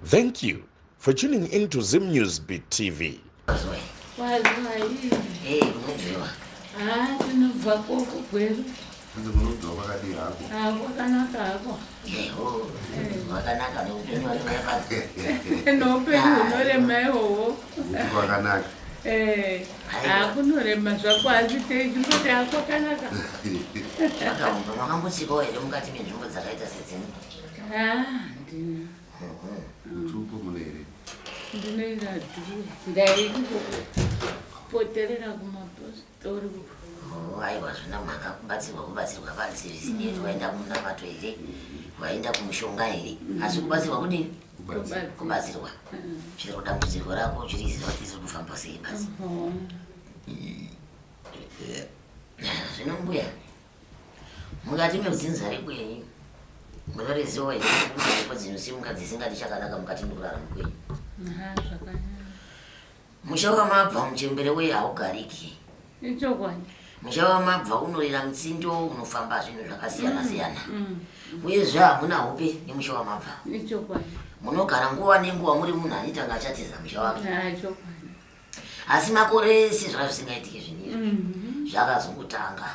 Thank you for tuning in to Zim News Beat TV. waenda kumushonga here asi kubatsirwa kudini kubatsirwa chiro dambudziko rako chiriziva kuti ziri kufamba sei basi zvino mbuya mukati meudzinza rekwenyu munoreziwa here kuti dzinosimuka dzisingati chakanaka mukati mekurarama kwenyu musha wamabva muchembere weye haugariki musha wamabva unorira mutsindo unofamba zvinhu zvakasiyana siyana uyezve hamuna hope nemusha wamabva munogara nguva nenguva muri munhu anitanga achatiza musha wake asi makore ese zvazvisingaitike zvinizvi zvakazongotanga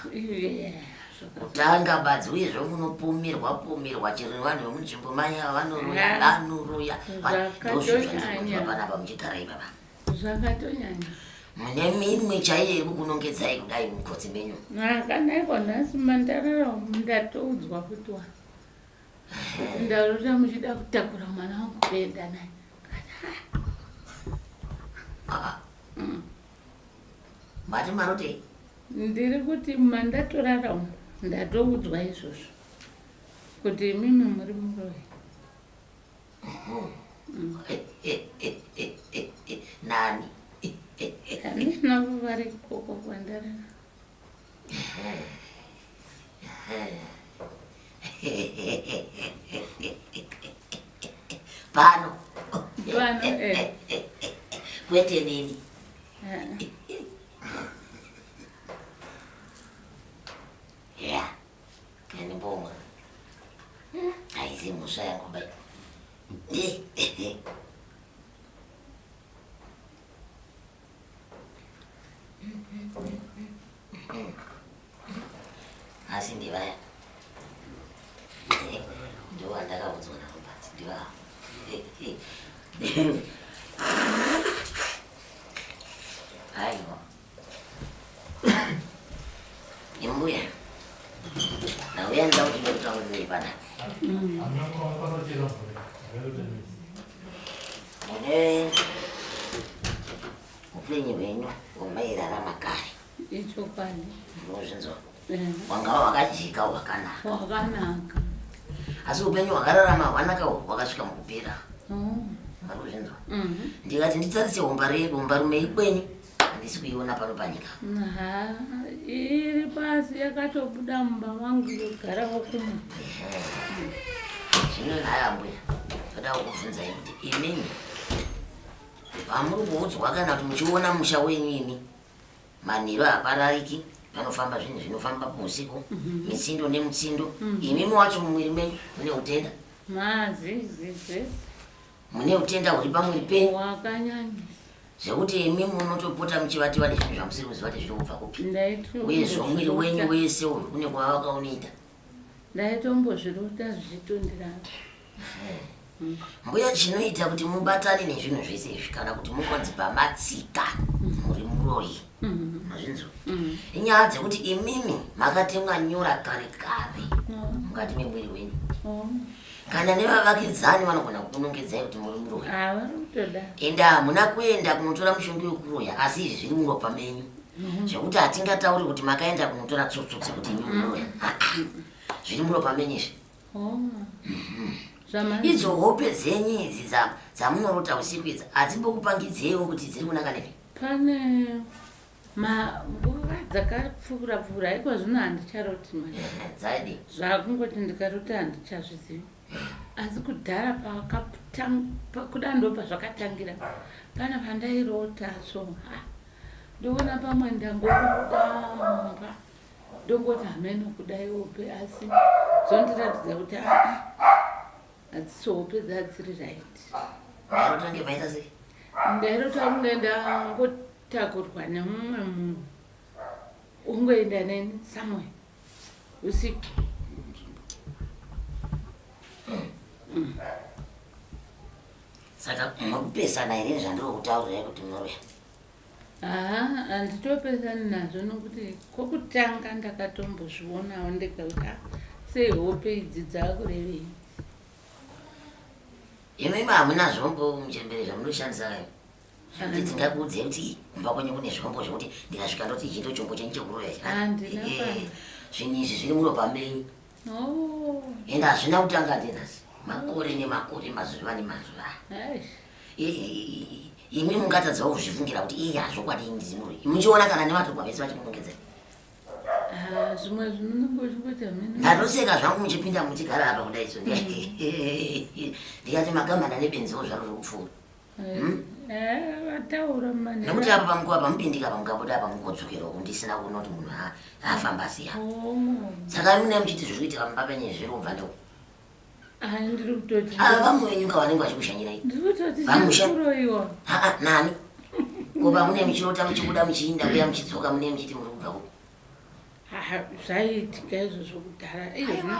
kutanga badzi uyezve munopomerwa chero vanhu vemunzvimbo manya vanoroya ndozvizvandipanapa muchigara ipapa zvakatonyanya mune mimwe chaiye irikunongedzai kudai mukotsi menyu kanaiko nhasi mandarara ndatoudzwa kuti ndarota muchida kutakura mwana wangu kuenda naye mati marotei ndiri kuti mandatorara umu ndatoudzwa izvozvo kuti imimi muri muroyi nani handina kuvari koko kwandarara pano kwete nini ya kanibonga haisi musha yangu bai asi ndivaya ndiwo andakaudzwa navo bati ndiva aiwa imbuya nauya ndida kuti ndokutaurire pana mune upenyu hwenyu hwamairarama kare ichokwadi ndozvinzwa wangava wakajika wakanaka asi upenyu hwakararama hwanaka hwakasvika mukupera marozvinzwa ndikati nditsarise homba rume ikwenyu handisi kuiona pano panyika iri pasi yakatobuda mumba wangu yogara wakuma zvino nhaya mbuya toda kukubvunzai kuti imimi pamuri kuudzwa kana kuti muchiona musha wenyu imi manhiro haparariki panofamba zvinhu zvinofamba pausiku mitsindo nemutsindo imimi wacho mumwiri menyu mune utenda mune utenda huri pamwiri penyu wakanyanyisa zvekuti imimi munotopota muchivativa nezvinhu zvamusiri kuziva kuti zviri kubva kupi uyezve mwiri wenyu wese uyu une kwava wakaunoita ndaitombozvirota zvichitondirana mbuya chinoita kuti mubatane nezvinhu zvese izvi kana kuti mukonzi pamatsika muri muroyi mazvinzwa inyaya dzekuti imimi makatemwa nyora kare kare mukati memwiri wenyu kana nevavakidzani vanogona kukunongedzai kuti muri muroyi enda hamuna kuenda kunotora mushonga wekuroya asi izvi zviri muropa menyu zvekuti hatingatauri kuti makaenda kunotora tsotso dzekuti imi muroya zviri muropa menyu izvi idzo hope dzenyu idzi dzamunorota usiku idzi hadzimbokupangidzeiwo kuti dziri kunaka nevi pane nguva dzakapfuura haiko zvino handicharoti dzaidi zvakungoti ndikarota handichazvizivi asi kudhara kuda ndo pazvakatangira pana pandairota so ndoona pamwe ndangokudamba ndongoti hameno kudai hope asi dzondiratidza kuti hadzisi hope dzadziri right Ndairotange paita sei? Ndairota kunge ndangotakurwa nemumwe munhu ungoenda neni somewhere usiku. Saka murikupesana here zvandiri kutaurira kuti muroya? Handitopesani nazvo nokuti kwokutanga ndakatombozvionawo ndikauta sei hope idzi dzakurevei. Imi hamuna zvombo muchembere zvamunoshandisa kai? Kuti tingakuudzei kuti kumba kwenyu kune zvombo zvokuti ndikasvika ndoti ichi ndo chombo chenyu chekuroya zvinhu izvi zviri muropa menyu. Ende hazvina kutanga ndinasi makore nemakore mazuva nemazuva. Imi mungatadzawo kuzvifungira kuti iyi hazvokwadi ndizimuri muchiona kana nemadhokwa vese vachimunongedzai. Zvimwe zvinongochikuita mini ndatoseka zvangu muchipinda muchigara apa kudai so ndikati magamana nebenziwo zvaro zvokupfuura. Vataura mani nekuti apa pamukuva pamupindika pamukabuda apa mukodzokerawo kundisina kuona kuti munhu afamba siya. Saka mune muchiti zviri kuitika mumba penyu zviri kubva ndo ndiri kutoti vamwe venyu ka vanenge vachikushanyirai ndiri kutoti ndikuroiwa. Nani kuva mune muchirota muchibuda muchiinda uya muchidzoka mune muchiti muri kubva uko zvaiitika izvozvo kudhara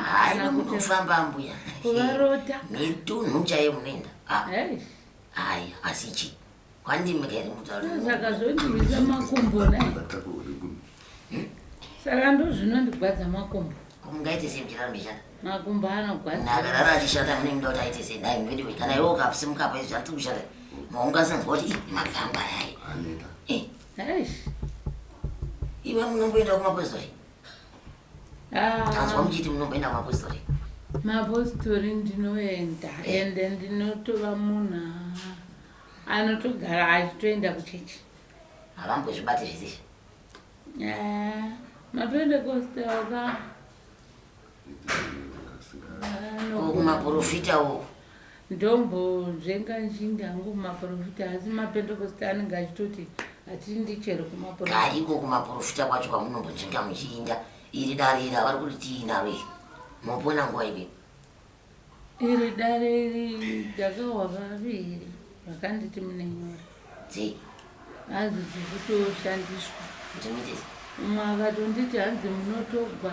haina munofamba mbuya kuvarota mitunhu chaiyo munoenda hai asi chi kwandimekairi mutauro saka zvondivisa makumbo nai saka ndo zvinondigwadza makumbo. mungaite sei muchirarambishanda makumbo anogwadza nakarara achishanda mune muda kuti aite sei dai mvediwe kana iwo ukasimuka pa izvi zvati kushanda maungasanzwa kuti mabvangwa yai iwe munomboenda kumapostori tanzwa muchiti munomboenda kumapostori. Mapostori ndinoenda ende ndinotova munhu anotogara achitoenda kuchechi. Havambozvibate zvesizvi mapendekosta kumaprofitawo ndombozvenga nchindangu kumaprofita asi mapendekosta anenge achitoti hatindi chero kumaprofita. Kaiko kumaprofita kwacho kwamunombonjenga muchiinda iri dare iri avari kuti tiinaro iri mopona nguva ipi? Iri dare iri ndakawa vaviri vakanditi munenyora sei hanzi dzikutoshandiswa kuti muitei umwe akatonditi hanzi munotogwa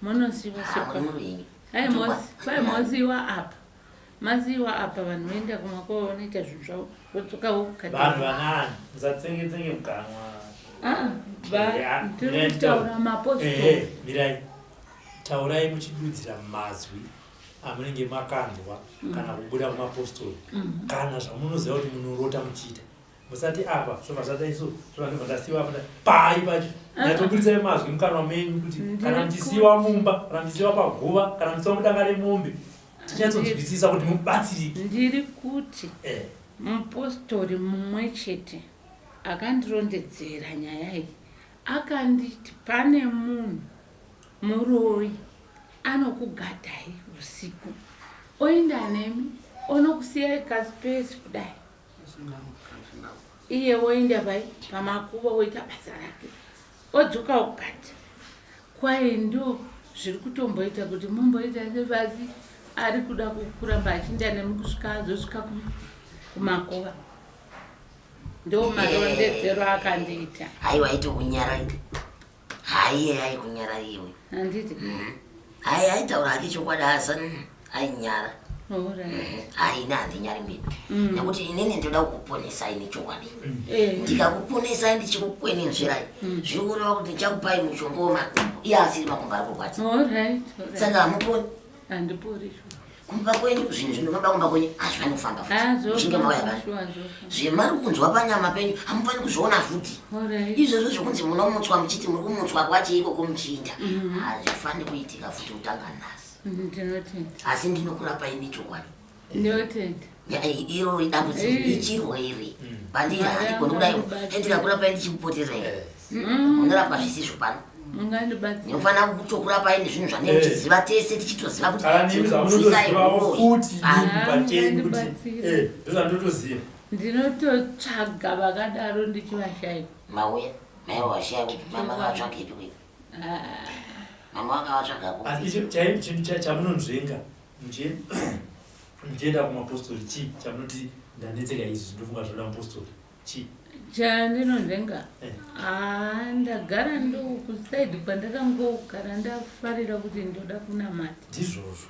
munosiwa muruini kwai mosiwa apa masiwa apa vanhu voenda kumakova vanoita zvinhu zvavo vodzokawo vanhu vanani musatsenge mukanwa tiri kutaura mapostori. mirai taurai muchidudzira mazwi amunenge makanzwa kana kubuda kumapostori kana zvamunoziva kuti munorota muchiita musati apa zvobva zvadaiso zvobva ndasiwa apa pai pacho natoburisai mazwi mukanwa menyu kuti kana muchisiwa mumba kana muchisiwa paguva kana muchisiwa mudanga remombe tichatsodzwisisa kuti mubatsirike. Ndiri kuti mupostori mumwe chete akandirondedzera nyaya iyi akanditi pane munhu muroyi anokugadhai usiku oenda nemi onokusiyai kasipesi kudai iye woenda pai pamakuva woita basa rake odzoka ukati kwai ndo zviri kutomboita kuti mumboita sevasi ari kuda kuramba achinda nemi kusvika azosvika kumakuva. Ndo marondedzero akandiita. Haiwa ito kunyara hai kunyara iwe handiti hai aitaura hake chokwadi hasani ainyara haina handinyari mbiri nekuti inini ndoda kukuponesai nechokwadi ndikakuponesai ndichikukwenenzverai zviri kureva kuti ndichakupai mushonga wemakumbo iye asiri makumbo ari kurwadza saka hamuponi handipori kumba kwenyu zvinhu zvinofamba kumba kwenyu hazvifani kufamba futi uchinge mauya pano zvemari kunzwa panyama penyu hamufani kuzviona futi izvozvo zvokunzi munomutswa muchiti muri kumutswa kwacho ikoko muchiinda hazvifani kuitika futi utanga nhasi asi ndinokurapai nechokwadi ndinotenda iro idambudziko ichirwere bandiri handigoni kudai ndikakurapai ndichimupoterai unorapwa zvisizvo pano nofana kutokurapai nezvinhu zvanenge muchiziva tese tichitoziva kuti ndinototsvaga vakadaro ndichivashaiwa mauya maiva washaya kuti mama kavatsvaga ipi kwepi mama wakavatsvagapo chinhu chamunonzvenga muchienda kumapostori chii chamunoti ndanetseka izvi ndofunga zvoda mupostori chi chandinonzvenga ndagara ndokusaidi kwandakangogara ndafarira kuti ndoda kunamata ndizvozvo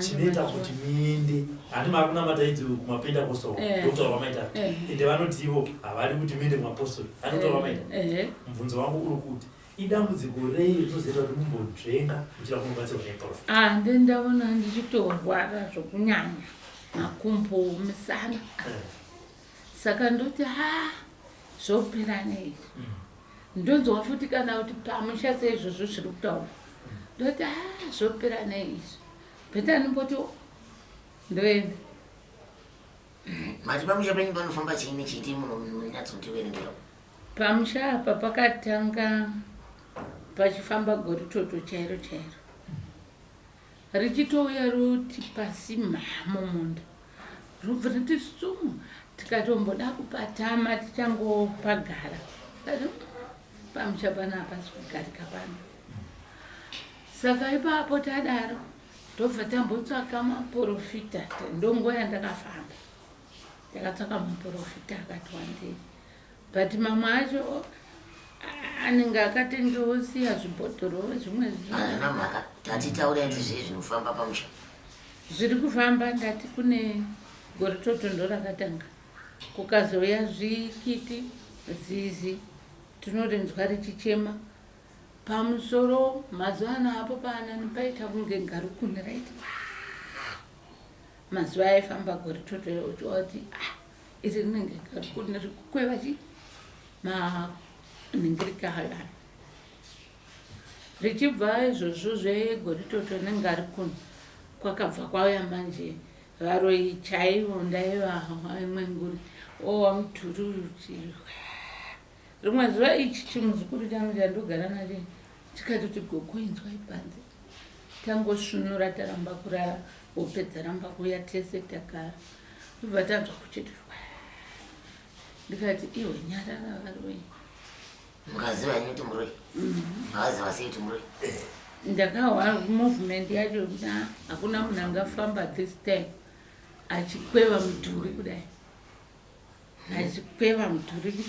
chinoita kuti muende handi makunamata idzi kumapendakostal ndotaura vamaita ende vanoti ivo havari kuti muende kumapostoli anotaura vamaita mubvunzo wangu uri kuti idambudziko rei rinozoita kuti mumbonzvenga muchida kunobatsirwa neprofita ndendaona ndichitorwara zvokunyanya makumbo misana saka ndoti zvopera nei ndonzwa futi kana kuti pamusha seizvozvo zviri kutaura ndoti zvopera nei izvi bheta ndimboti ndoenda mati pamusha penyu panofamba chiini chiti munonyatsotiverengera pamusha apa pakatanga pachifamba goritoto chairo chairo richitouya roti pasi mhamo munda robva riti sumu tikatomboda kupatama tichangopagara ati pamusha pana hapasi kugarika pano saka ipapo tadaro ndobva tambotsvaka maprofita ndonguva yandakafamba takatsvaka maprofita akati wandei but mamwe acho anenge akatengewo siya zvibhodhoro zvimwe zvinamhaka tatitaura kuti zvii zvinofamba pamusha zviri kufamba ndati kune goritoto ndo rakatanga kukazouya zvikiti zizi tinorinzwa richichema pamusoro mazuva ano apo paanani paita kunge ngarukuni raiti mazuva aifamba goritoto uchoti iri rinenge ngarukuni rikukweva chi maningirikahana richibva izvozvo zvegoritoto nengarukuni kwakabva kwauya manje varoi chaivo ndaivaimwenguri owamuturu rimwe zuva ichi chimuzukuru changu chandogara nacho chikati kuti gokoinzwa ipanze tangosvinura taramba kurara opedza ramba kuya tese takara ibva tanzwa kuchitirwa ndikati iwe nyarara varoi mukaziva nyuti muroi makaziva sei kuti muroi ndakawa movement yacho kuti hakuna munhu angafamba this time achikweva mudhuri kudai achikweva mudhuri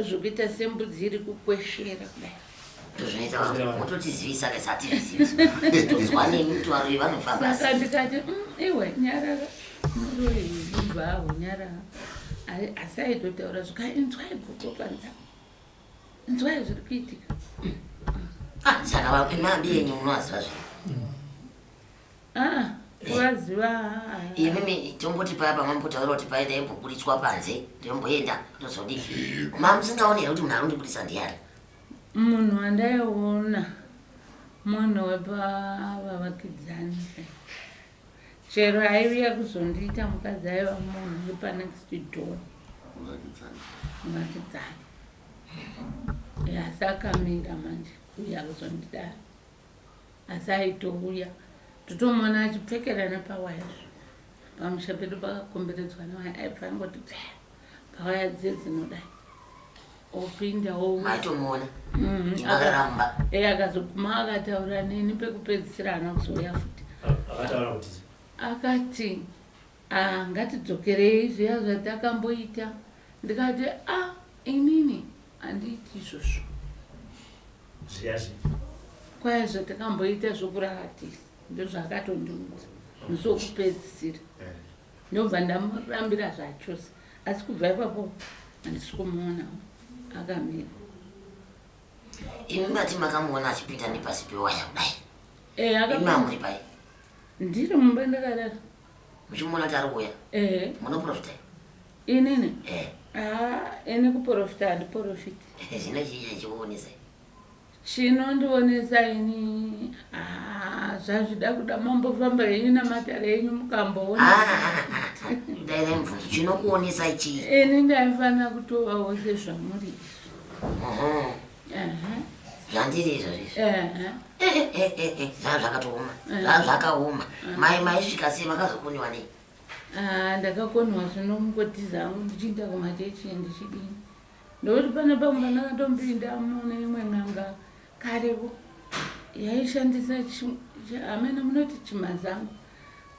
zvokuita sembudzi iri kukweshera kudai ndozvinoita mototizivisa kaisatizvisivi todzwa nemi varoi vanofamba saka ndikati iwe nyarara muroi ibvaho nyarara asi aitotaura zvokainzwai goko panza inzwai zviri kuitika saka imambi yenyu unovaziva zvii kuvaziva imimi tomboti paya pamambotaura kuti paida imboburitswa panze ndomboenda ndozodii mamusingaonera kuti munhu arondibudisa ndiani munhu wandaiona munhu wepavavakidzani chero aiuya kuzondiita mukadzi aiva munhu wepanext door muvakidzani asi akamira manje kuuya kuzondidara asi aitouya totomona achipfekera nepawayazvo pamusha pedu pakakomberedzwa newaya aibva angoti pawaya dzezinodai opinda maitomuona akaramba akazoguma akataura neni pekupedzisira ana kuzouya futi akati ngatidzokerei zviya zvatakamboita ndikati inini handiiti izvozvo zviyazvi kwai zvatakamboita zvokuraratisa ndozvakatondiudza musi wokupedzisira ndobva ndamurambira zvachose asi kubva ipapo handisi kumuonawo akamira imi mati makamuona achipinda nepasi pewaya kudai imamuri pai ndiri mumba ndakarara muchimuona kuti ari kuuya munoprofita inini ini kuprofita handiprofiti zvino chii chikuonesai chinondionesa ini zvazvida kuda mambofamba henyu namatare enyu mukamboona daira mubvunzo chinokuonesai chii ini ndaifanira kutovawo sezvamuri zvandiri izvozvizvi zvazvakatooma zvazvakaoma maisvika sei makazokoniwa nei ndakakoniwa zvino mungotiza hangu ndichiinda kumachechi ndichidini ndokuti pane pamwe ndakatombinda mune imwe n'anga karevo yaishandisa hamene munoti chimazangu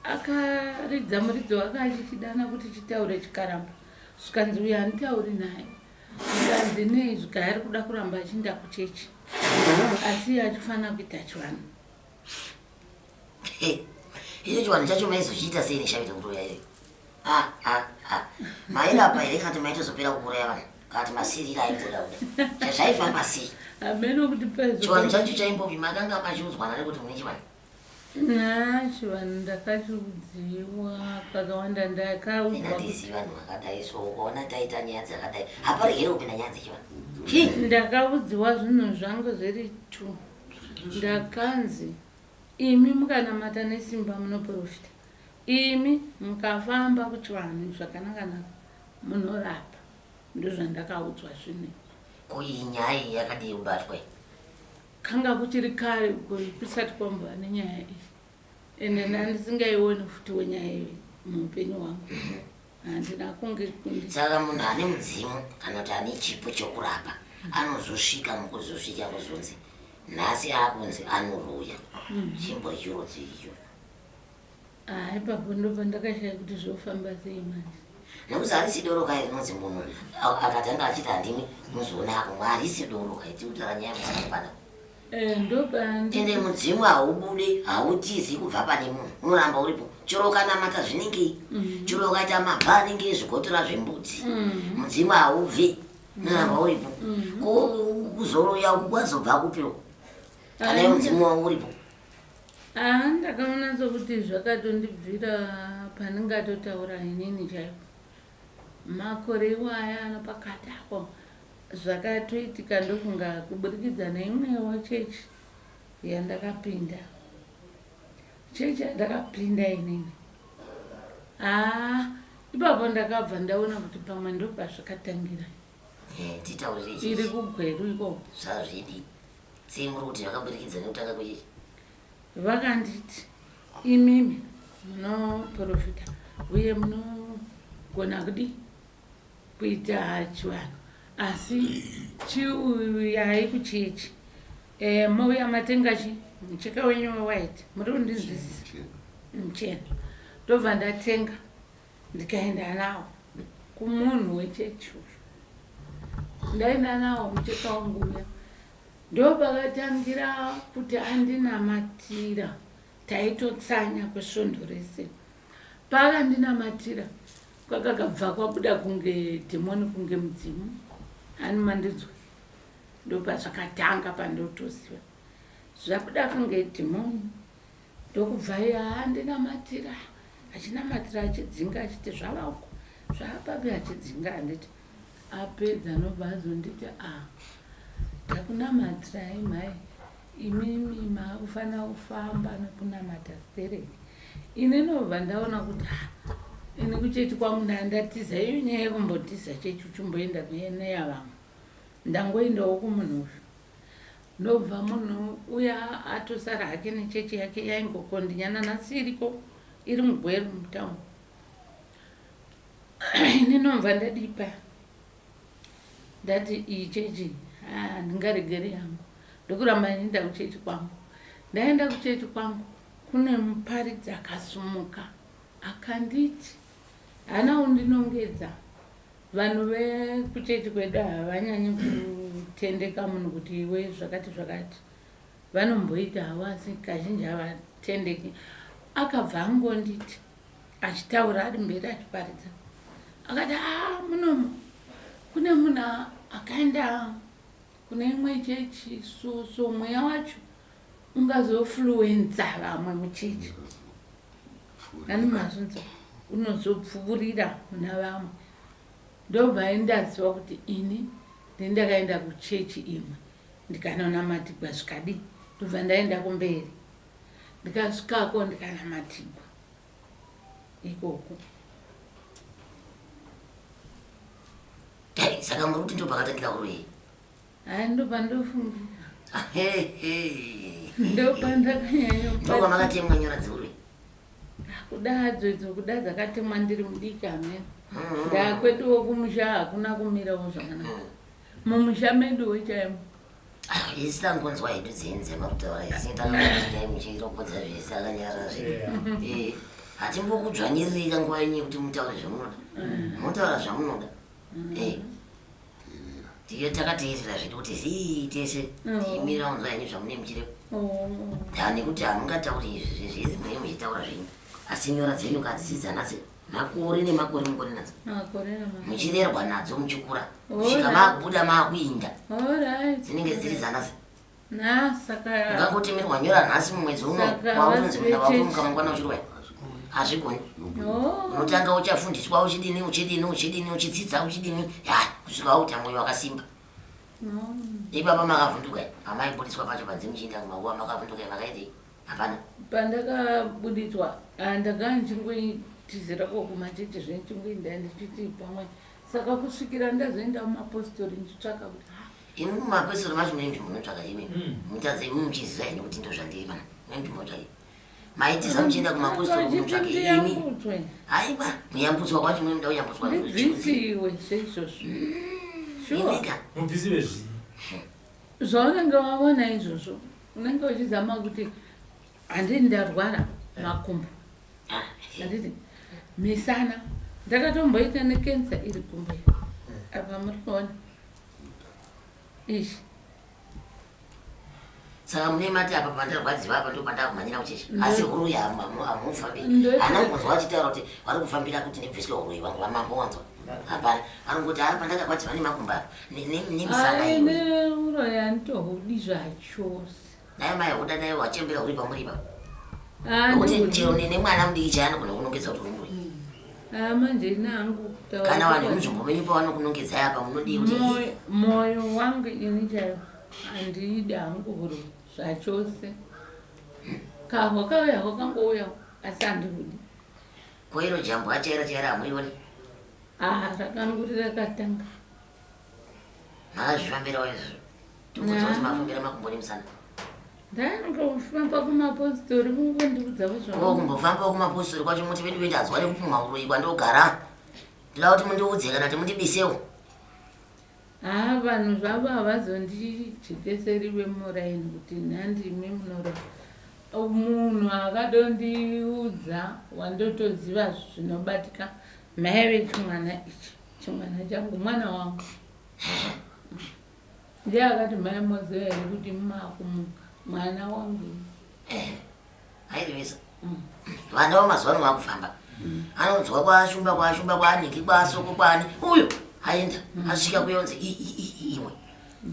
akaridza muridzo wake achichidana kuti chitaure chikaramba. Zvikanzi uyo handitauri naye. Zvikanzi nei zvika ari kuda kuramba achienda kuchechi. Asi achifanira kuita chivanhu. Icho chivanhu chacho maizochiita sei neshavita kuroya iyo? Mairapa here kati maitozopera kuuraya vanhu kati masirira aitoda kuda zvaifamba sei? Hameno kuti pezo. Chivanhu chacho chaimbopi makanga machiudzwa nani kuti mune chivanhu? Chivanhu ndakachiudziwa kakawanda ndakaudzwa. Ndisiva vanhu vakadai so ukaona taita nyaya dzakadai hapari here upinda nyaya dzechivanhu. Ndakaudziwa zvinhu zvangu zviri 2. Ndakanzi imi mukanamata nesimba munoprofita. Imi mukafamba kuchivanhu zvakanaka munorapa. Ndozvandakaudzwa zvino. Ko iyi nyaya iyi yakadii kubatwa? Kanga kuchiri kare kusati kwambova nenyaya iyi. Ende ndandisingaioni futi wenyaya iyi muupenyu hwangu. Handina kunge kundi. Saka munhu ane mudzimu kana kuti ane chipo chokurapa anozosvika mukuzosvika kuzonzi nhasi akunzi anoroya. Chimbo chirodzi icho. Ipapo ndopandakashaya kuti zvofamba sei manje. Nekuti harisi doroka rinonzi munhu akatanga achiti handimi muzoona apo harisi doroka itiutara nyaya mudzimapana. Ende mudzimu haubude hautizi kubva pane munhu unoramba uripo. Chero ukanamata zvinenge chero ukaita mabva anenge ezvigotora zvembudzi mudzimu haubve unoramba uripo. Kuzoroya uku kwazobva kupiwo kana mudzimu wavo uripo. Ndakaona sokuti zvakatondibvira pandingatotaura inini chaipo. Makore iwaya anopakati apo zvakatoitika ndofunga kuburikidza neimwewo chechi yandakapinda. Chechi yandakapinda inini. Ipapo ndakabva ndaona kuti pamwe ndopazvakatangira. Iri kuGweru ikoko. Zvazvidi. Sei muri kuti vakaburikidza nekutanga kwechechi? Vakanditi imimi munoprofita uye munogona kudi kuita chivanhu asi chiuyai kuchechi mouya matenga chi mucheka wenyu wewhite muri kundinzwisisa muchena ndobva ndatenga ndikaenda nawo kumunhu wechechi uyu ndaenda nawo mucheka wangu uya ndopakatangira kuti andinamatira taitotsanya kwesvondo rese. Pakandinamatira kwakabva kwabuda kunge dhimoni kunge mudzimu ani mandidzwa. Ndopazvakatanga pandotoziva zvabuda kunge dhimoni ndokubva andinamatira achinamatira achidzinga achiti zvavako zvaapapi achidzinga anditi apedza nobva azonditi takunamatira imhai imimi makufanira kufamba nekunamata stereki. Ini nobva ndaona kuti ini kuchechi kwangu ndandatiza iyo nyaya yekumbotiza chechi uchimboenda neya vamwe ndangoendawo kumunhu uyu. Ndobva munhu uya atosara hake nechechi yake yaingokondinyana nhasi iriko iri muGweru mutauni. Ini nobva ndadipa ndati iyi chechi ndingaregeri yangu ndokuramba ndienda kuchechi kwangu. Ndaenda kuchechi kwangu kune muparidzi akasumuka akanditi hana undinongedza. Vanhu vekuchechi kwedu havanyanyi kutendeka munhu kuti iwe zvakati zvakati vanomboita hawasi kazhinji havatendeki. Akabva angonditi achitaura ari mberi achiparidza akati munomu kune munhu akaenda kune imwe chechi so mweya wacho ungazofluenza vamwe muchechi ani mazunza unozopfuurira muna vamwe. Ndobva ndaziva kuti ini ndakaenda kuchechi imwe ndikanonamatigwa zvikadi. Ndobva ndaenda kumberi ndikasvikako ndikanamatigwa ikoko. Saka muri kuti ndopakatangira kuroi? Ndobva ndofungira ndobva ndakanyanya ndokwamakatemwa nyora dziuroi? Kudadzo idzo kuda dzakatemwa ndiri mudiki amene. Ndakweduwo kumusha hakuna kumirawo zvakanaka. Mumusha meduwo chaimo. Isi tangonzwa hedu dzenzema kutaura isi ndakamaira muchiropodza zvese akanyara zvino. hatimbokudzvanyiririka nguva yenyu kuti mutaure zvamunoda munotaura zvamunoda tiyo takateerera zvedu kuti zii tese tiimirira unzwa yenyu zvamune muchirepo nekuti hamungatauri zvezvezi mune muchitaura zvenyu asi nyora dzenyu kadzidza nhasi makore nemakore mungori nadzo muchirerwa nadzo muchikura kusvika maakubuda maakuinda dzinenge dziri zanhasi ungangotemerwa nyora nhasi mumwedzi uno waunonzi muna wakurumuka mangwana uchirwaya hazvigoni unotanga uchafundiswa uchidini uchidzidza uchidini kusvika wauta mwoyo wakasimba ipapa makavhunduka pamaibudiswa pacho panze muchiinda kumakuva makavhunduka makaitei hapana pandakabudidzwa ndagaa ndichingoitizira kokumacheche zvenichingoinda ndichiti pamwe saka kusvikira ndazoenda mumapostori ndichitsvaka kuti imi mumapostori macho mune nzvimbo munotsvaka chive muitadze imi muchiziva ine kuti ndo zvandiri pana mune nzvimbo tsvaki maitiza muchienda kumapostori munotsvake imi haiwa muyambutswa kwacho mune muda kuyambutswa ndibvisiwe seizvozvo imika mubvisi vezvii zvaunenge waona izvozvo unenge uchizama kuti handii ndarwara makumbo handiti misana ndakatomboita nekensa iri kumbo apa muri kuona ishi saka mune mati apa pandarwadziwa apa ndo pandakumhanyira kuchecha asi uruyi hamufambi anambonzwa vachitaura kuti vari kufambira kuti ndibviswe uruyi vangu vamambowanzwa hapana vanongoti ari pandakakwadzwa nemakumba nemisana ine uroyi handitohudi zvachose naye maihuda naye wachembera uri pamuripa kuti chero nemwana mudiki chaanogona kunongedza kuti uruyi manje inangu kana vanhu vemunzvimbo menyu pavanokunongedzai apa munodii kuti moyo wangu ini chaiwo handidi hangu uroyi zvachose kahwa kauyaho kangouyaho asi handihudi koiro jambo achaira chaira hamuioni rakanguri rakatanga makazvifambirawo izvo tokuza kuti mafambira makumboni musana ndanongofamba kumapostori kungondiudzawo zvo kumbofambawo kumapostori kwacho muti vedu vendazwa nekupumha uroyi kwandogara ndoda kuti mundiudze kana kuti mundibisewo vanhu zvavo havazondijekeseriwe muraini kuti nhandimi munoro munhu akadondiudza wandotoziva zvinobatika maive chimwana ichi chimwana changu mwana wangu ndiye akati mai moziva here kuti mumakumuka mwana wangu airivisa vana vamazuva ano vakufamba anonzwa kwashumba kwaaniki kwasoko kwani uyo aenda asvika kuyonzi imwe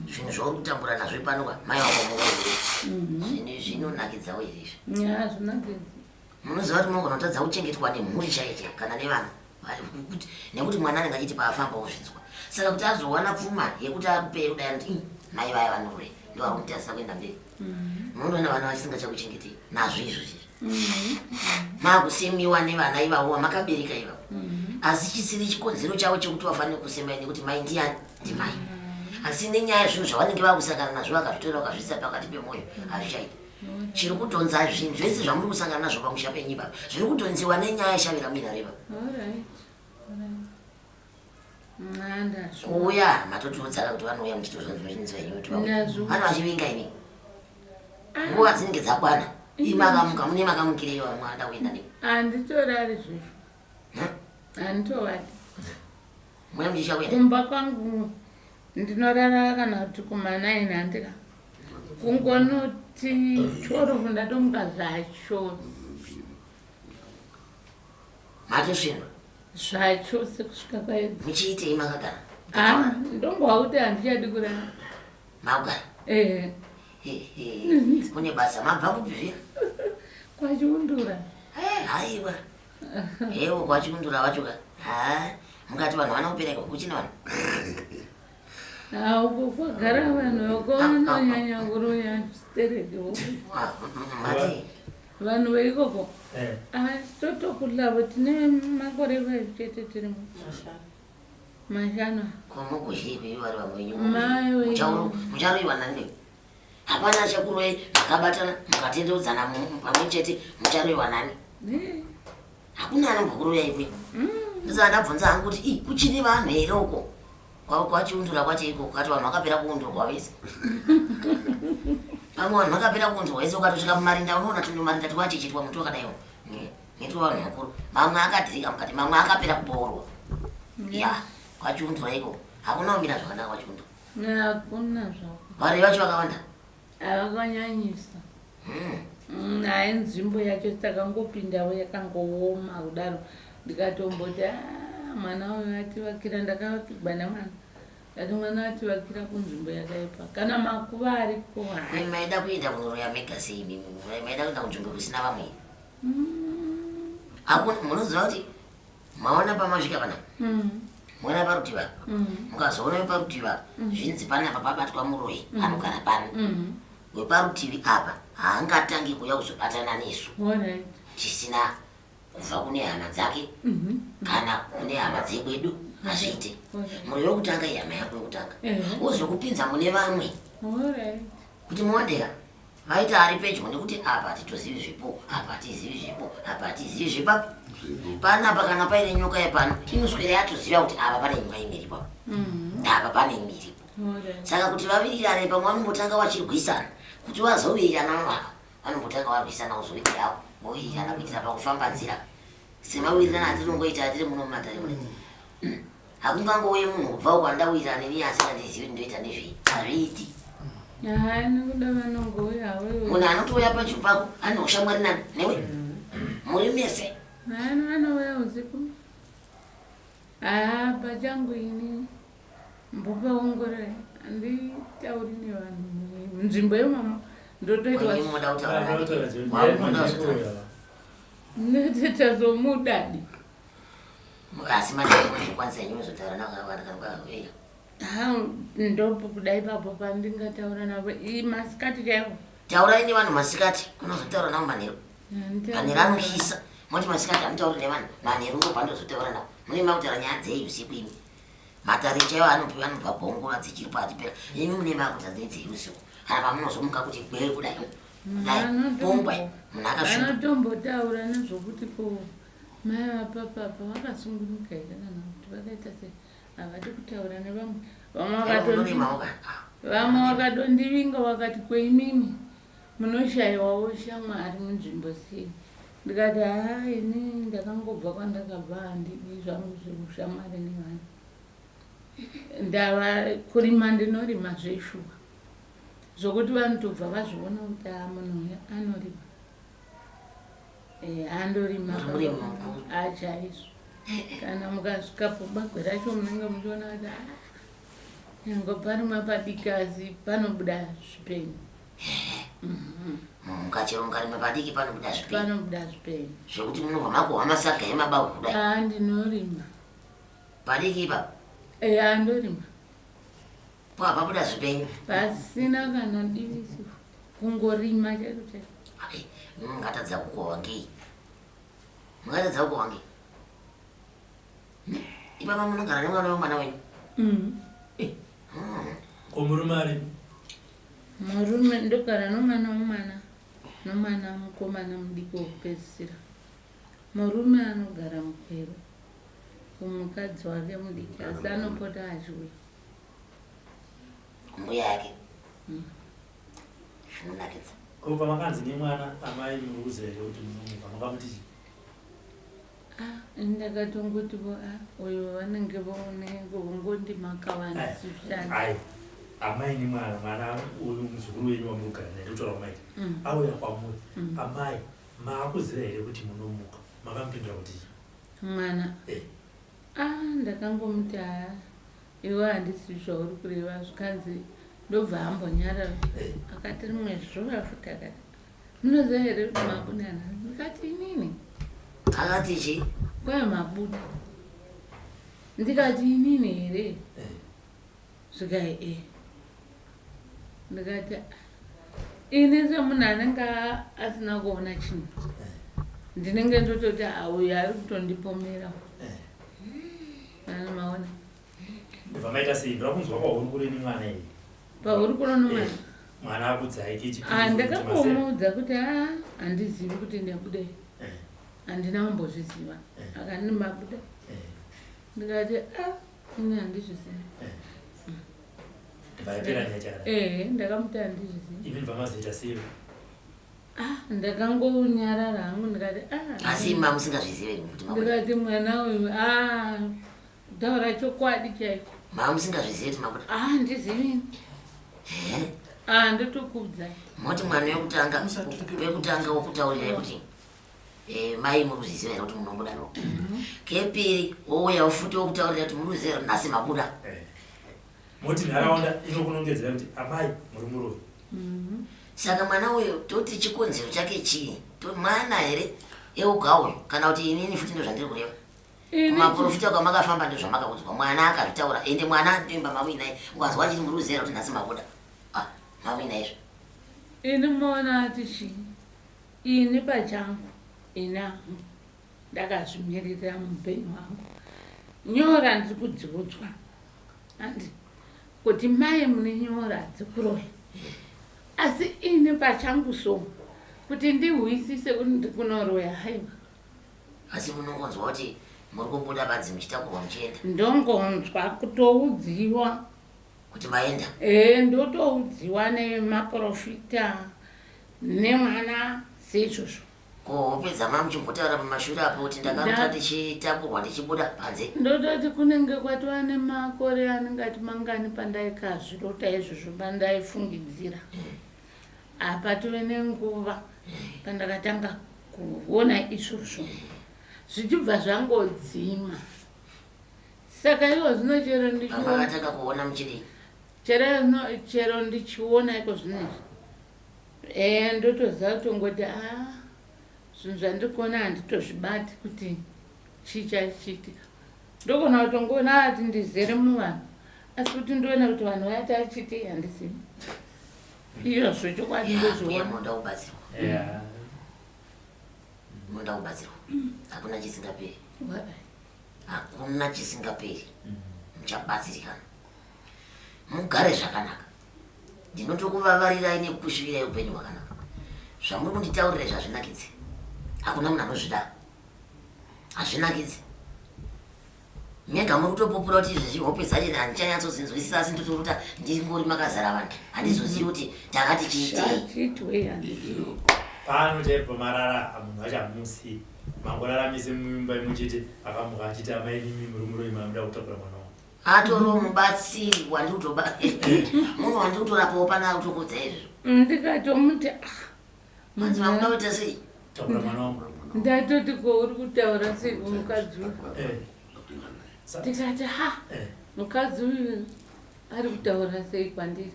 zvinhu zvauri kutambura nazvo panoka mai vakomoa zvinonakidzawo izvizvi munoziva kuti munogona kutadza kuchengetwa nemhuri chaicha kana nevana nekuti mwana anenge achiti paafamba uzvinzwa saka kuti azowana pfuma yekuti akupei kudai kuti mai vaya vanorwei ndo vari kumutarisa kuenda mberi munondoona vana vachisingachakuchengetei nazvo izvozvi makusemiwa nevana ivavo makabereka ivavo asi chisiri chikonzero chavo chekuti vafanire kusemai nekuti mai ndiani ndimai asi nenyaya yezvinhu zvavanenge vakusangana nazvo vakazvitora vakazvisa pakati pemwoyo hazvichaiti chiri kutonza zvinhu zvese zvamuri kusangana nazvo pamusha penyu ipapa zviri kutonziwa nenyaya yeshavira mina reva kuuya matotiudzaka kuti vanouya muchitozvazvinzwa inyu kuti vanhu vachivinga ini nguva dzinenge dzakwana imakamuka mune makamukirei vamwada kuenda nei handitorari zvizvo handitovati mwe muchisha kuenda kumba kwangu ndinorara kana kuti kuma9 handika kungonoti 12 ndatomuka zvacho matosvinwa zvachose kusvika kwaedzi muchiitei makagara ndongwa kuti handichadi kurara makugara kune basa mabva kupivira kwachiundura haiwa ewo kwachiundura vachoka mungati vanhu vana kupereka kuchina vanhu uko kwagara vanhu vakononyanya kuronya sterediwo mati vanhu veikoko totokulavo tine makore chete tirimo mashanu komuguzhipi vari vamwenyu mai mucharoiwa nani hapana achakurwei makabatana mukatendeudzana pamwe chete mucharoiwa nani hakuna anombokuroya ikwe ndisaka ndabvunza hangu kuti kuchine vanhu here uko kwachiundura kwacho iko kati vanhu vakapera kuundurwa vese pamwe vanhu vakapera kuundurwa vese ukatosvika mumarinda unoona tuni marinda tiwachichitwa muti wakadaiwo nitwa vanhu vakuru mamwe akadirika mukati mamwe akapera kuboorwa ya kwachiundwa iko hakuna kumira zvakanaka kwachiundwa hakuna zvako vari vacho vakawanda havakanyanyisa naye nzvimbo yacho takangopindawo yakangooma kudaro ndikatomboti mwana uyo ativakira ndakavakirwa namwana ati mwana ativakira kunzvimbo yakaipa kana makuva ariko maida kuenda kunoroya mega sei mimi maida kuenda kunzvimbo kusina vamwe hakuna munoziva kuti maona pamasvika pana mwana parutiva mukazoona weparutiva zvinzi panapa pabatwa muroyi anogara pano weparutivi apa haangatangi kuuya kuzobatana nesu tisina kubva kune hama dzake kana kune hama dzekwedu hazviite muri wekutanga ihama yako yekutanga wozokupinza mune vamwe kuti muwandera vaita ari pedyo nekuti apa titozivi zvipo apa tizivi zvipo apa tizivi zvipa panapa kana paine nyoka yepano inoswera yatoziva kuti apa pane nyoka imwe iripo apa pane imwe iripo saka kuti vavirirane pamwe vanombotanga vachirwisana kuti vazowirirana mumwaka vanombotanga varwisana kuzowiriravo vowirirana kuitira pakufamba nzira semawirirana atinongoita atiri muno mumatare mune hakungangouye munhu kubva uko andawirirana neni asingandizivi ndoita nezvei hazviiti munhu anotouya pachipo pako ane ushamwari nani newe muri mese vanouya usiku pachangu ini mbokaongorora handitauri nevanhu nzvimbo yemamo ndotoita zomudadi asi madikwanisa nyume zotaura nakavanakanokaavera ndopo kudai papo pandingataura navo masikati chaivo taurai nevanhu masikati unozotaura navo manheru manheru anoshisa moti masikati amutauri nevanhu manheru ndopanozotaura navo mune makutaura nyaya dzei usiku imi matare chaivo anobva bhongora dzichiri patipera imi mune makuta dzei usiku kana pamunozomuka kuti gwere kudai bombwa munhu akashupa anotombotaura nezvokuti ko mai vapapapa vakasungunuka here kana kuti vakaita sei havadi kutaura nevamwe vamwe vakadondivinga vakati kweimimi munoshayiwawo shamwari munzvimbo sei ndikati ini ndakangobva kwandakabva handidi zvangu zveushamwari nevanhu ndava kurima ndinorima zveshuwa zvokuti vanotobva vazviona kuti munhu anorima andorima achaizvo kana mukasvikapo bagwe racho munenge muchiona kuti nyange parimwa padikazi panobuda zvipenyu mukachero mukarimwa padiki panobuda zvipenyu zvokuti munobva makohwa masaga emabavu kudai ndinorima padiki ipapo andorima pabuda zvipenyu pasina kana divisi kungorima chaiko chaiko mungatadza kukohwa ngei mungatadza kukohwa ngei ipapa munogara nemwana wemwana wenyu komurume ari murume ndogara nomwana womwana nomwana mukomana mudiki wokupedzisira murume anogara mukweru kumukadzi wake mudiki asi anopota achiuya kumbuya yake zvinonakidza ko pamakanzi nemwana amai murukuziva here kuti munomuka makamutiji ndakatongotivo uyo vanenge vongondimakawandisishana amai nemwana mwana uyu muzukuru wenyu wamurugara naye ndotaura kumaita auya kwamuri amai maakuziva here kuti munomuka makamupindura kuti mwana ndakangomuti iwe handisi zvauri kureva zvikanzi ndobva ambonyarara akati rimwe zvuva futi akati munoziva here kuti mabunana ndikati inini akati chii kwai mabuda ndikati inini here zvikai ndikati ini semunhu anenge asina kuona chinhu ndinenge ndototi uyo ari kutondipomera maona ndibva maita sei ndira kunzwa kwauri kureni mwana iyi pauri kurono mwana mwana akudzai ndakangomuudza kuti handizivi kuti ndabudai handina kumbozviziva akandi mabuda ndikati ini handizvizivi ndivapera nyachakada ndakamuti handizvizivi imi ndibva mazoita sei ndakangounyarara hangu ndikati asi mamusingazvizive kuti ndikati mwana uyu kutaura chokwadi chaiko mamusingazvizive kuti mabuda ndizivini ndotokudza moti mwana wekutanga wokutaurirai kuti mai muruziziva here kuti munobuda no kepiri wouya futi wokutaurira kuti muruziva here nhasi mabuda moti nharaunda inokunongedzera kuti amai muri muroyi. Saka mwana uyu toti chikonzero chake chii mwana here euga uyu kana kuti inini futi ndo zvandiri kureva kumaprofita kwamakafamba ndo zvamakaudzwa mwana akazvitaura ende mwana anoimba mawinai ukazwa achiti muruzera kuti nhasi mabuda mawina izvo ini maona ati chii ini pachangu ini hangu ndakazvimirira muupenyu hwangu nyora ndiri kudziudzwa handi kuti mai mune nyora dzikuroya asi ini pachangu so kuti ndihwisise kuti ndikunoroya haiwa asi munongonzwa kuti muri kubuda badzi muchitakurwa muchienda ndongonzwa kutoudziwa kuti maenda ndotoudziwa nemaprofita nemwana seizvozvo kopedza mamuchimbotaura pamashure apo kuti ndakarota ndichitakurwa ndichibuda panze ndototi kunenge kwatova nemakore anenge ati mangani pandaikazvirota izvozvo pandaifungidzira apa tove nenguva pandakatanga kuona izvozvo zvichibva zvangodzima saka iwo zvino chero ndichiona kuona muchidii chero ndichiona iko zvinezvi ndotoziva kutongoti zvinhu zvandikuona handitozvibati kuti chichachitika ndogona kutongoona ati ndizere muvanhu asi kuti ndoona kuti vanhu vayati achiti handizivi iyozvo chokwadi ndozviona muda kubatsirwa hakuna chisingaperi hakuna chisingaperi muchabatsirikana mugare zvakanaka ndinotokuvavarirai nekukushuvirai upenyu hwakanaka zvamuri kunditaurirai zvazvinakidzi hakuna munhu anozvida hazvinakidzi mega muri kutopupura kuti izvezvi hope dzacho handichanyatsozinzwisisa asi ndotoruta ndingori makazara vanhu handizozivi kuti takati chiitei pano chaipa marara munhu achamusi mangoraramise mumimba imuchete akamuka achiti amainimi muri muroyi mamuda kutakura mwana wangu atoro mubatsiri munhu wandiri kutorapawo pana kutokodza izvozvo ndikatomuti manzi mamuda kuita sei takura mwana wangu ndatoti ko uri kutaura sei kumukadzi uyu ndikati mukadzi uyu ari kutaura sei kwandiri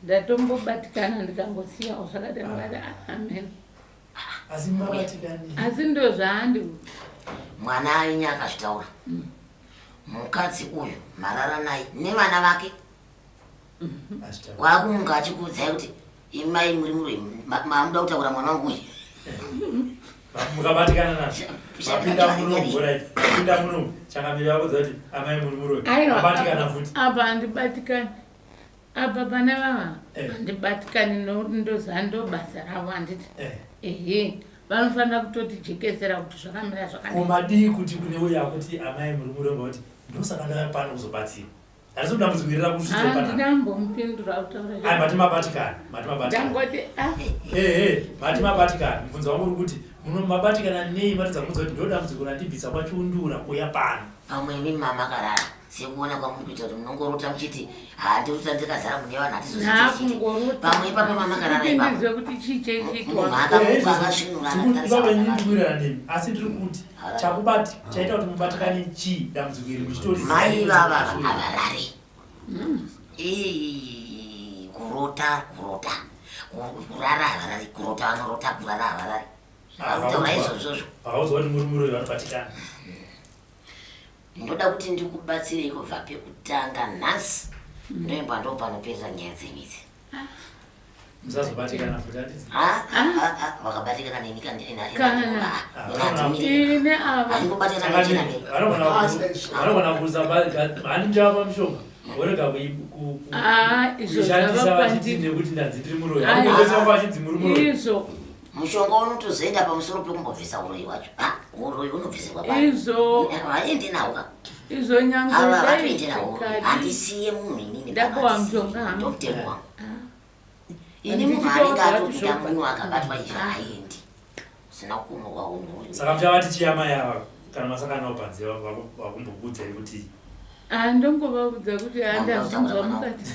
ndatombobatikana ndikangosiyawo zvakati ndikati amen asi ndo zvaandi mwana ainye akazvitaura mukadzi uyu marara naye nevana vake waakumunga achikuudzai kuti imai muri muroyi mamuda kutaura mwana wangu uyu mukabatikana nazvo apinda muno chakamira vakudza kuti amai muri muroyi abatikana futi apa handibatikani apa pane vava handibatikani ndoziva ndo basa ravo handiti vanofanira kutotijekesera kuti zvakamira zvakanmadii kuti kune uyo akuti amai muri muroyi kuti ndosaka ndava pano kuzobatsira handisi kudambudzikirira kusvitopandinambompindura kutaura matimabatikana matimabatikana mubvunzo wangu uri kuti munomabatikana nei matidza kunzwa kuti ndodambudziko randibvisa kwachiundura kuya pano pamwe imi mamakarara sekuona kwamuri kuita kuti munongorota muchiti handiruta ndikazara mune vanhu hatizozii pamwe ipapo mamakarara kuti chicheiivavenindikuirana nemi asi ndiri kuti chakubati chaita kuti mubatikane chii dambudziko iri muchitori mai vava havarari kurota kurara havarari kurota vanorota kurara havarari vakutaura izvozvozvo vakaudzwa kuti muri muroyi vanobatikana ndoda kuti ndikubatsirei kubva pekutanga nhasi ndoimba ndo panoperera nyaya dzenidzi musazobatikana futi vakabatikana nenyika vanogona kuza handinjava mushonga orega kushandisa vachiti nekuti ndanzi ndiri muroyi aoesa vachidzi muri muroyi mushonga unotozoenda pamusoro pekumbobvisa uroyi wacho uroyi unobvisirwa haendi nawo izo ava vatoende nawo handisiye munhu inini ndakowa mushonga ndomutemo wangu ini munhu anenge atokuda munhu akabatwa izvi haendi sina kumwa unhu saka muchava tichiyama yava kana masakanawo panze vakumbobudzai kuti ndongovaudza kuti handazvinzwa mukati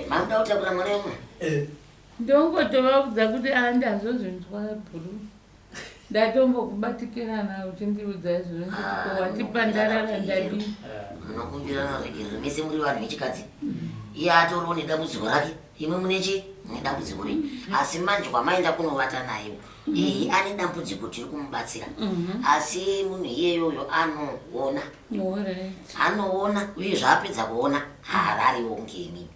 mamuda kutakura mwana wemwe ndongotovaudza kuti handazozvinzwa bhuru ndatombokubatikirana uchindiudza izvozvo kuti watipandarara ndadii munokumbirana zvekerere mese muri vanhu vechikadzi iye atoriwo nedambudziko rake imwe munechi nedambudziko rei asi manje kwamaenda kunovata naye iyi ane dambudziko tiri kumubatsira asi munhu iyeyoyo anoona uye zvaapedza kuona harariwo ngemi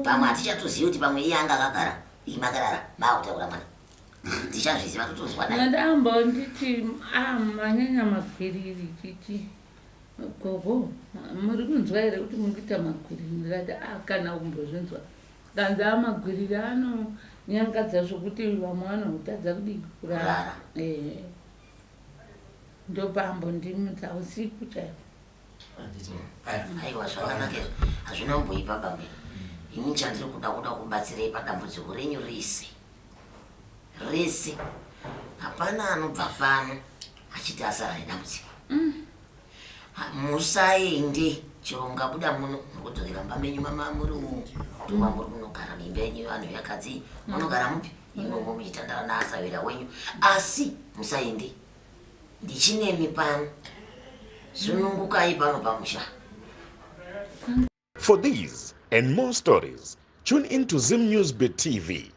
pamwe hatichatozivi kuti pamwe iye anga akagara imakarara maakutakura mwana tichazviziva totozwa ndambonditi manyanya makwiriri titi gogo muri kunzwa here kuti mukuita magwiriri ndikati kana kumbozvinzwa kanzi amagwiriri anonyangadza zvokuti vamwe vanotadza kudii kurara ndopambo ndimudza usiku chaivo aiwa zvakanaka hazvina kumboipa bamwe ini chandiri kuda kubatsirei padambudziko renyu rese hapana anobva pano achiti asara nedambudziko musaende chero ngabuda muno mukudzokera mumba menyu muri umo tova muri munogara mimba yenyu vanhu yakadzi munogara mupi imomo muchitandara naasavira wenyu asi musaende ndichinemi pano sunungukai pano pamusha. For these and more stories, tune in to Zim Newsbeat TV.